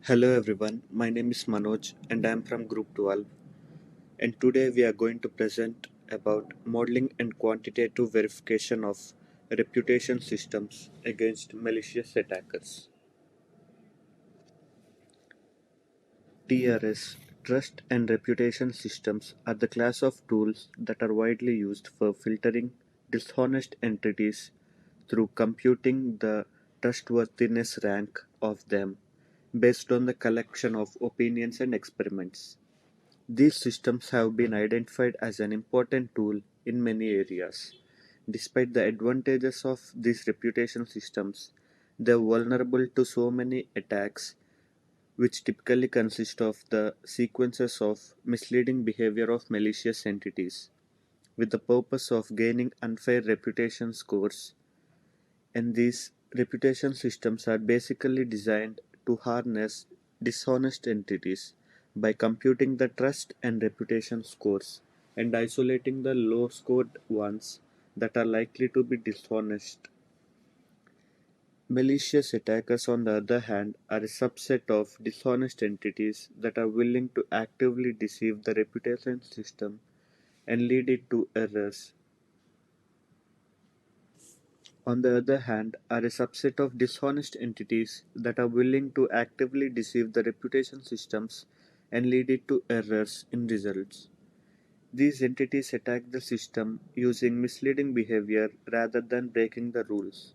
Hello everyone, my name is Manoj and I am from Group 12, and today we are going to present about modeling and quantitative verification of reputation systems against malicious attackers. TRS, Trust and Reputation Systems, are the class of tools that are widely used for filtering dishonest entities through computing the trustworthiness rank of them based on the collection of opinions and experiments. These systems have been identified as an important tool in many areas. Despite the advantages of these reputation systems, they are vulnerable to so many attacks, which typically consist of the sequences of misleading behavior of malicious entities, with the purpose of gaining unfair reputation scores. And these reputation systems are basically designed to harness dishonest entities by computing the trust and reputation scores and isolating the low scored ones that are likely to be dishonest. Malicious attackers, on the other hand, are a subset of dishonest entities that are willing to actively deceive the reputation system and lead it to errors. On the other hand, are a subset of dishonest entities that are willing to actively deceive the reputation systems and lead it to errors in results. These entities attack the system using misleading behavior rather than breaking the rules.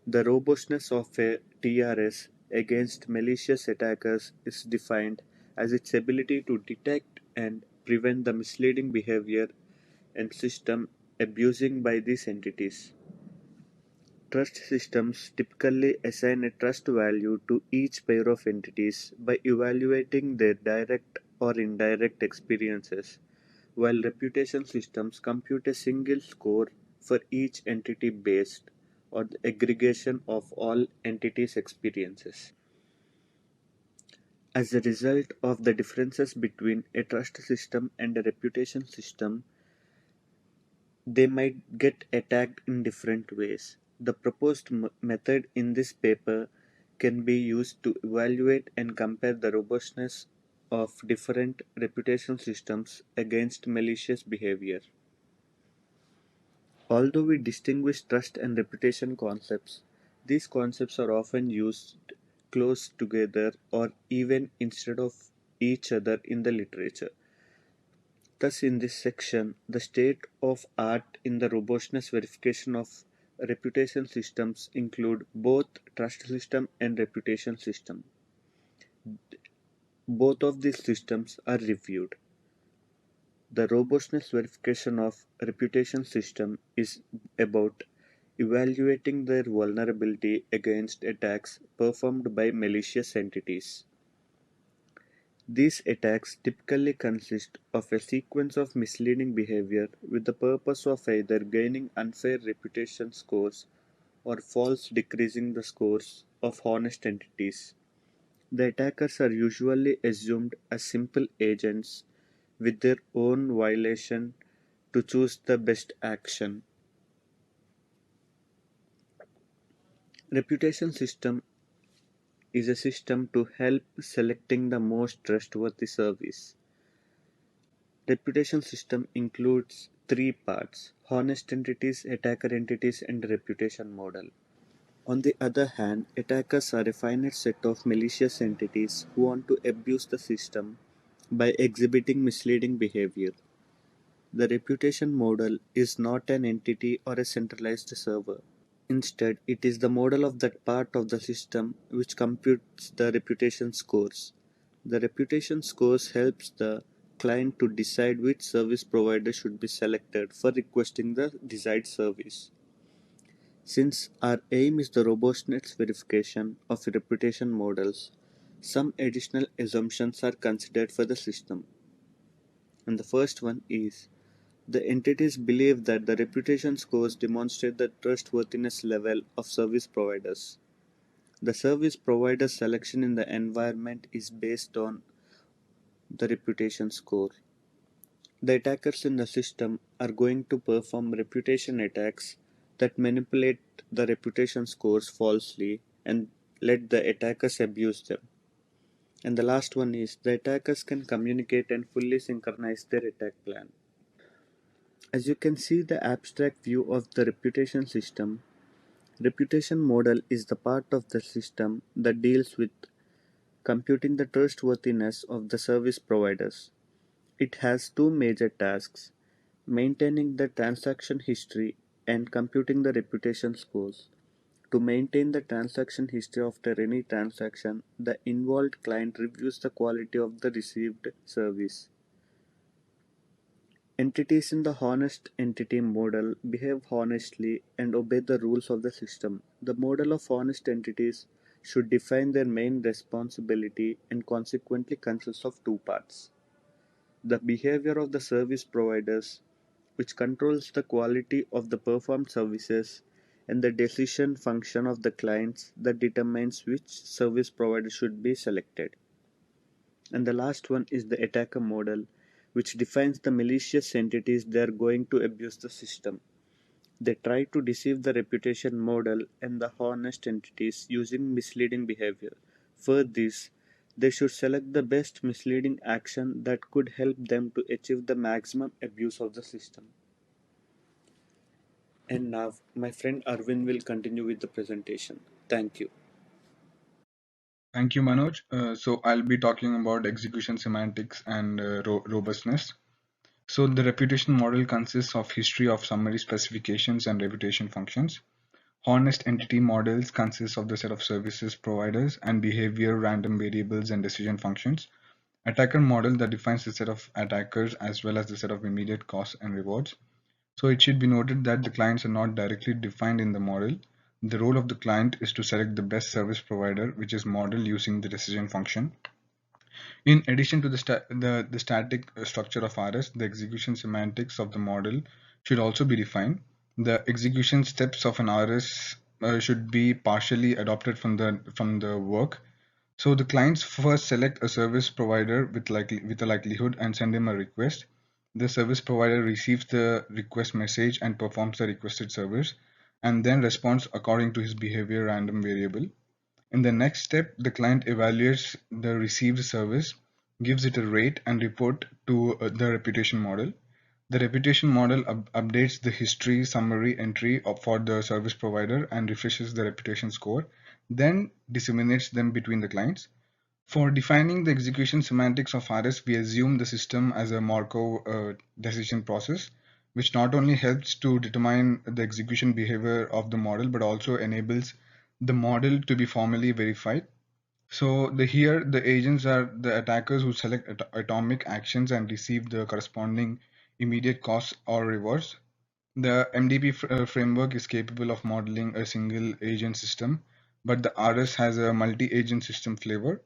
The robustness of a TRS against malicious attackers is defined as its ability to detect and prevent the misleading behavior and system abusing by these entities. Trust systems typically assign a trust value to each pair of entities by evaluating their direct or indirect experiences, while reputation systems compute a single score for each entity based on the aggregation of all entities' experiences. As a result of the differences between a trust system and a reputation system, they might get attacked in different ways. The proposed method in this paper can be used to evaluate and compare the robustness of different reputation systems against malicious behavior. Although we distinguish trust and reputation concepts, these concepts are often used close together or even instead of each other in the literature. Thus, in this section, the state of art in the robustness verification of reputation systems include both trust system and reputation system. Both of these systems are reviewed. The robustness verification of reputation system is about evaluating their vulnerability against attacks performed by malicious entities. These attacks typically consist of a sequence of misleading behavior with the purpose of either gaining unfair reputation scores or false decreasing the scores of honest entities. The attackers are usually assumed as simple agents with their own violation to choose the best action. Reputation system is a system to help selecting the most trustworthy service. Reputation system includes three parts: honest entities, attacker entities, and reputation model. On the other hand, attackers are a finite set of malicious entities who want to abuse the system by exhibiting misleading behavior. The reputation model is not an entity or a centralized server. Instead, it is the model of that part of the system which computes the reputation scores. The reputation scores helps the client to decide which service provider should be selected for requesting the desired service. Since our aim is the robustness verification of reputation models, some additional assumptions are considered for the system. And the first one is the entities believe that the reputation scores demonstrate the trustworthiness level of service providers. The service provider selection in the environment is based on the reputation score. The attackers in the system are going to perform reputation attacks that manipulate the reputation scores falsely and let the attackers abuse them. And the last one is the attackers can communicate and fully synchronize their attack plan. As you can see the abstract view of the reputation system, reputation model is the part of the system that deals with computing the trustworthiness of the service providers. It has two major tasks: maintaining the transaction history and computing the reputation scores. To maintain the transaction history after any transaction, the involved client reviews the quality of the received service. Entities in the honest entity model behave honestly and obey the rules of the system. The model of honest entities should define their main responsibility and consequently consists of two parts: the behavior of the service providers, which controls the quality of the performed services, and the decision function of the clients that determines which service provider should be selected. And the last one is the attacker model, which defines the malicious entities that are going to abuse the system. They try to deceive the reputation model and the honest entities using misleading behavior. For this, they should select the best misleading action that could help them to achieve the maximum abuse of the system. And now, my friend Arvind will continue with the presentation. Thank you. Thank you, Manoj. So I'll be talking about execution semantics and robustness. So the reputation model consists of history of summary specifications and reputation functions. Honest entity models consist of the set of services providers and behavior, random variables, and decision functions. Attacker model that defines the set of attackers as well as the set of immediate costs and rewards. So it should be noted that the clients are not directly defined in the model. The role of the client is to select the best service provider, which is modeled using the decision function. In addition to the static structure of RS, the execution semantics of the model should also be defined. The execution steps of an RS should be partially adopted from the work. So the clients first select a service provider with a likelihood and send him a request. The service provider receives the request message and performs the requested service, and then responds according to his behavior random variable. In the next step, the client evaluates the received service, gives it a rate and report to the reputation model. The reputation model updates the history summary entry for the service provider and refreshes the reputation score, then disseminates them between the clients. For defining the execution semantics of RS, we assume the system as a Markov decision process, which not only helps to determine the execution behavior of the model, but also enables the model to be formally verified. So here the agents are the attackers who select atomic actions and receive the corresponding immediate costs or rewards. The MDP framework is capable of modeling a single agent system, but the RS has a multi-agent system flavor.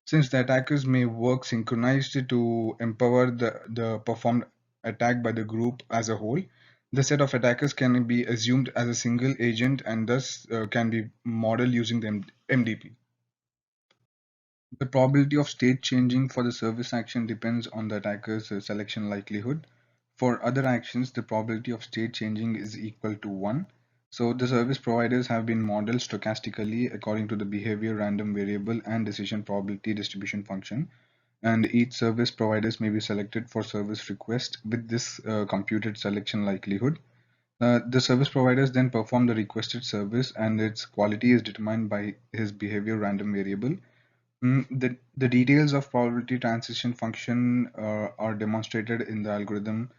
Since the attackers may work synchronized to empower the performed attack by the group as a whole, the set of attackers can be assumed as a single agent and thus can be modeled using the MDP. The probability of state changing for the service action depends on the attacker's selection likelihood. For other actions, the probability of state changing is equal to 1. So the service providers have been modeled stochastically according to the behavior random variable and decision probability distribution function. And each service providers may be selected for service request with this computed selection likelihood. The service providers then perform the requested service and its quality is determined by his behavior random variable. The details of probability transition function are demonstrated in the algorithm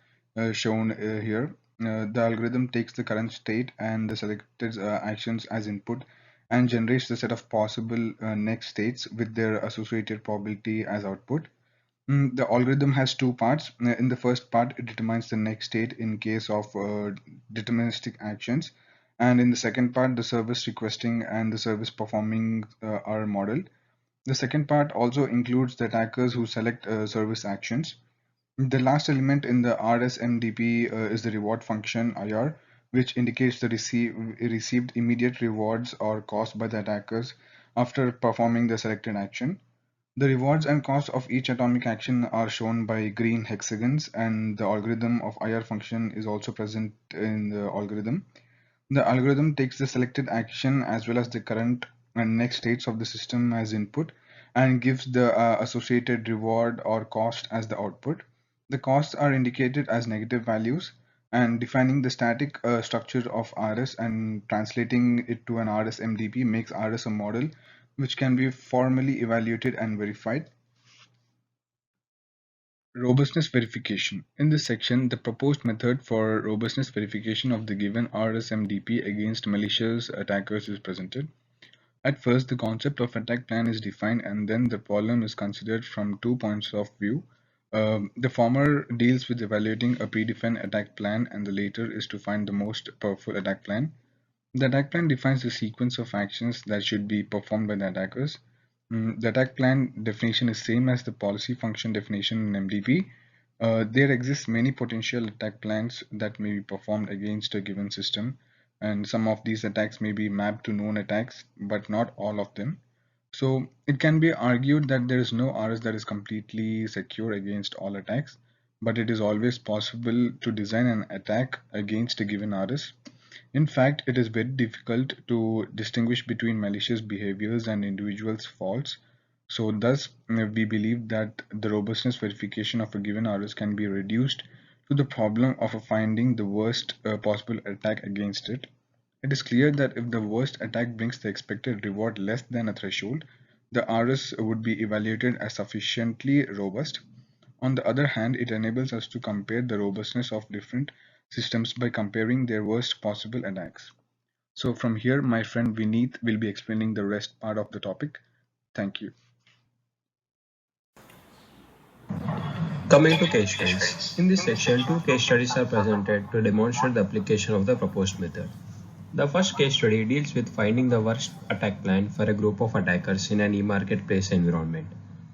shown here. The algorithm takes the current state and the selected actions as input and generates the set of possible next states with their associated probability as output. The algorithm has two parts. In the first part, it determines the next state in case of deterministic actions. And in the second part, the service requesting and the service performing are modeled. The second part also includes the attackers who select service actions. The last element in the RSMDP is the reward function IR, which indicates the received immediate rewards or cost by the attackers after performing the selected action. The rewards and costs of each atomic action are shown by green hexagons, and the algorithm of IR function is also present in the algorithm. The algorithm takes the selected action as well as the current and next states of the system as input and gives the associated reward or cost as the output. The costs are indicated as negative values, and defining the static structure of RS and translating it to an RS MDP makes RS a model which can be formally evaluated and verified. Robustness verification. In this section, the proposed method for robustness verification of the given RSMDP against malicious attackers is presented. At first, the concept of attack plan is defined and then the problem is considered from 2 points of view. The former deals with evaluating a predefined attack plan and the later is to find the most powerful attack plan. The attack plan defines the sequence of actions that should be performed by the attackers. The attack plan definition is same as the policy function definition in MDP. There exist many potential attack plans that may be performed against a given system, and some of these attacks may be mapped to known attacks, but not all of them. So it can be argued that there is no RS that is completely secure against all attacks, but it is always possible to design an attack against a given RS. In fact, it is very difficult to distinguish between malicious behaviors and individuals' faults. So, thus, we believe that the robustness verification of a given RS can be reduced to the problem of finding the worst possible attack against it. It is clear that if the worst attack brings the expected reward less than a threshold, the RS would be evaluated as sufficiently robust. On the other hand, it enables us to compare the robustness of different systems by comparing their worst possible attacks. So from here, my friend Vineet will be explaining the rest part of the topic. Thank you. Coming to case studies. In this section, two case studies are presented to demonstrate the application of the proposed method. The first case study deals with finding the worst attack plan for a group of attackers in an e-marketplace environment,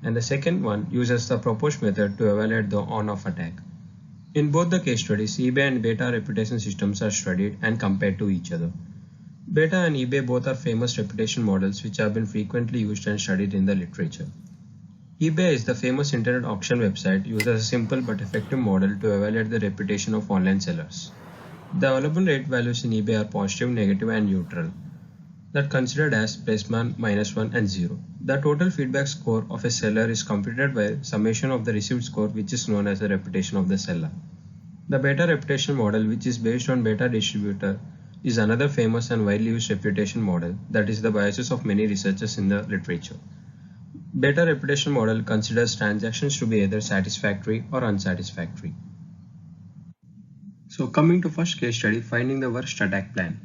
and the second one uses the proposed method to evaluate the on-off attack. In both the case studies, eBay and beta reputation systems are studied and compared to each other. Beta and eBay both are famous reputation models which have been frequently used and studied in the literature. eBay is the famous internet auction website, uses a simple but effective model to evaluate the reputation of online sellers. The available rate values in eBay are positive, negative, and neutral, that considered as +1, -1, and 0. The total feedback score of a seller is computed by summation of the received score, which is known as the reputation of the seller. The beta reputation model, which is based on beta distributor, is another famous and widely used reputation model that is the basis of many researchers in the literature. Beta reputation model considers transactions to be either satisfactory or unsatisfactory. So coming to first case study, finding the worst attack plan.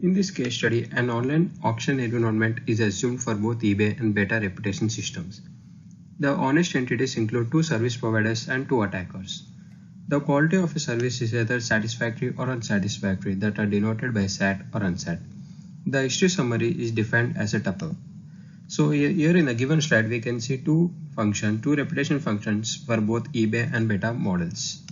In this case study, an online auction environment is assumed for both eBay and beta reputation systems. The honest entities include two service providers and two attackers. The quality of a service is either satisfactory or unsatisfactory, that are denoted by SAT or unsat. The history summary is defined as a tuple. So here in the given slide, we can see two reputation functions for both eBay and beta models.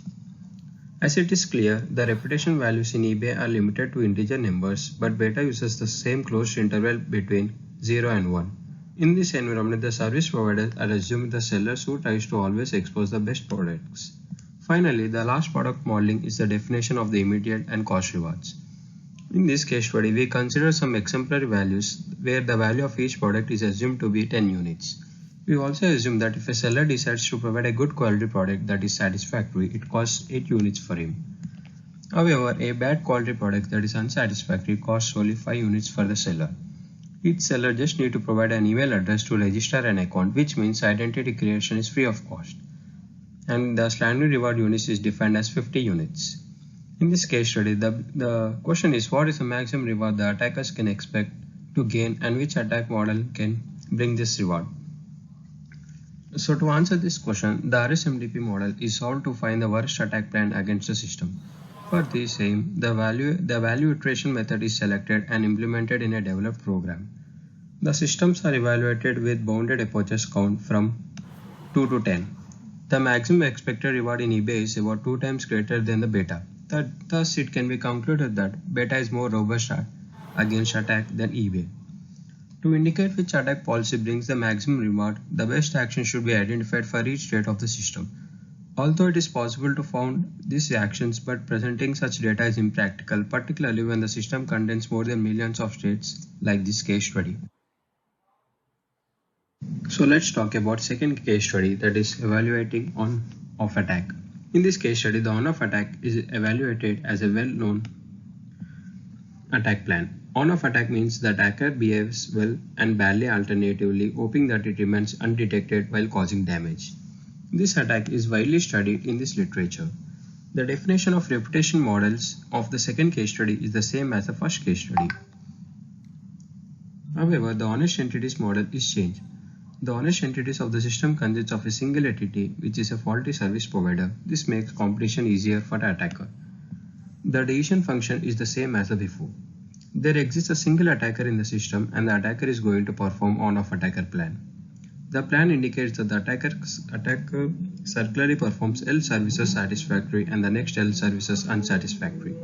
As it is clear, the reputation values in eBay are limited to integer numbers, but beta uses the same closed interval between 0 and 1. In this environment, the service providers are assumed the sellers who tries to always expose the best products. Finally, the last part of modeling is the definition of the immediate and cost rewards. In this case study, we consider some exemplary values where the value of each product is assumed to be 10 units. We also assume that if a seller decides to provide a good quality product that is satisfactory, it costs 8 units for him. However, a bad quality product that is unsatisfactory costs only 5 units for the seller. Each seller just needs to provide an email address to register an account, which means identity creation is free of cost. And the standard reward units is defined as 50 units. In this case study, the question is, what is the maximum reward the attackers can expect to gain and which attack model can bring this reward? So to answer this question, the RSMDP model is solved to find the worst attack plan against the system. For this aim, the value iteration method is selected and implemented in a developed program. The systems are evaluated with bounded approaches count from 2 to 10. The maximum expected reward in eBay is about 2 times greater than the beta. Thus, it can be concluded that beta is more robust against attack than eBay. To indicate which attack policy brings the maximum reward, the best action should be identified for each state of the system. Although it is possible to found these actions, but presenting such data is impractical, particularly when the system contains more than millions of states, like this case study. So let's talk about second case study, that is evaluating on-off attack. In this case study, the on-off attack is evaluated as a well-known attack plan. On-off attack means the attacker behaves well and badly alternatively, hoping that it remains undetected while causing damage. This attack is widely studied in this literature. The definition of reputation models of the second case study is the same as the first case study. However, the honest entities model is changed. The honest entities of the system consists of a single entity, which is a faulty service provider. This makes competition easier for the attacker. The decision function is the same as the before. There exists a single attacker in the system, and the attacker is going to perform on-off attacker plan. The plan indicates that the attacker circularly performs L services satisfactory and the next L services unsatisfactory.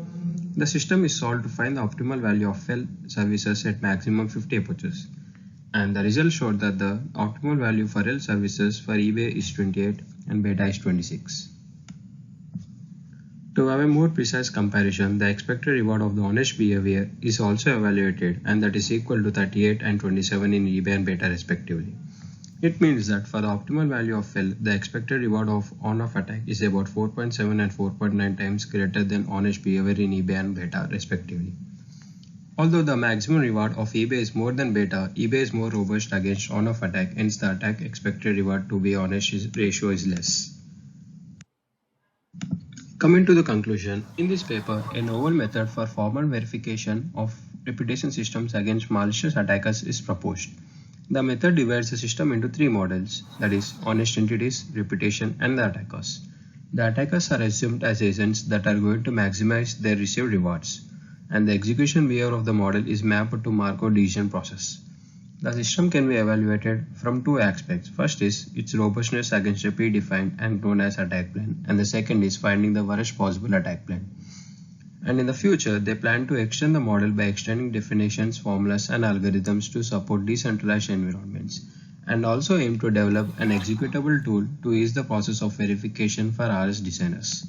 The system is solved to find the optimal value of L services at maximum 50 approaches. And the result showed that the optimal value for L services for eBay is 28 and beta is 26. To have a more precise comparison, the expected reward of the honest behavior is also evaluated, and that is equal to 38 and 27 in eBay and beta respectively. It means that for the optimal value of L, the expected reward of on-off attack is about 4.7 and 4.9 times greater than honest behavior in eBay and beta respectively. Although the maximum reward of eBay is more than beta, eBay is more robust against on-off attack, hence the attack expected reward to be honest ratio is less. Coming to the conclusion, in this paper, a novel method for formal verification of reputation systems against malicious attackers is proposed. The method divides the system into three models, that is, honest entities, reputation, and the attackers. The attackers are assumed as agents that are going to maximize their received rewards, and the execution behavior of the model is mapped to Markov decision process. The system can be evaluated from two aspects. First is its robustness against a predefined and known as attack plan, and the second is finding the worst possible attack plan. And in the future, they plan to extend the model by extending definitions, formulas, and algorithms to support decentralized environments, and also aim to develop an executable tool to ease the process of verification for RS designers.